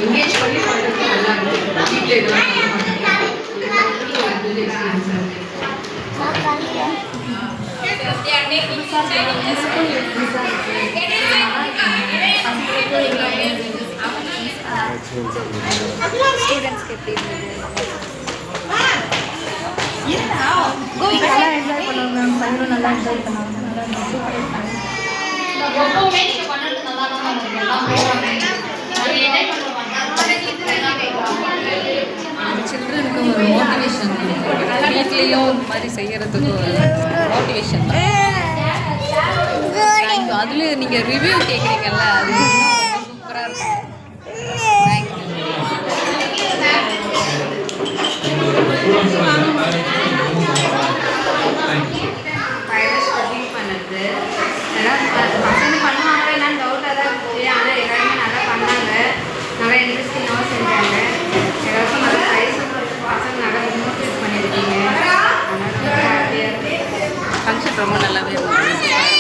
Engage பண்ணி பண்ணுறது நல்லா இருக்கும். வீட்டில் இதெல்லாம் ஸ்டூடெண்ட்ஸ்க்கு எப்படி இருந்தது? நல்லா என்ஜாய் பண்ணுவாங்க மேம். பையனும் நல்லா என்ஜாய் பண்ணாங்க. நல்லா எப்பவுமே நீங்க பண்ணுறது நல்லா தான் இருக்கும். எல்லாம் சில்ட்ரனுக்கு ஒரு மோட்டிவேஷன், வீட்லேயும் இந்த மாதிரி செய்கிறதுக்கு ஒரு மோட்டிவேஷன் தான். தேங்க்யூ. அதுலேயும் நீங்கள் ரிவ்யூ கேட்குறீங்கல்ல, அது சூப்பராக இருக்கும். தேங்க்யூ. வைரஸ் கட்டிங் பண்ணுறது எல்லாம் பசங்க பண்ணுவாங்க எல்லாம் டவுட்டாக தான் இருந்துச்சு. ஆனால் எல்லாருமே நல்லா பண்ணாங்க. நல்லா இன்ட்ரெஸ்டிங்காகவும் செஞ்சாங்க. எல்லாருக்கும் நல்லா ப்ரைஸ் பசங்க நல்லா மோட்டிவேட் பண்ணியிருக்கீங்க. அதனால் ரொம்ப ஹாப்பியாக இருக்குது. ஃபங்க்ஷன் ரொம்ப நல்லாவே இருந்துச்சு.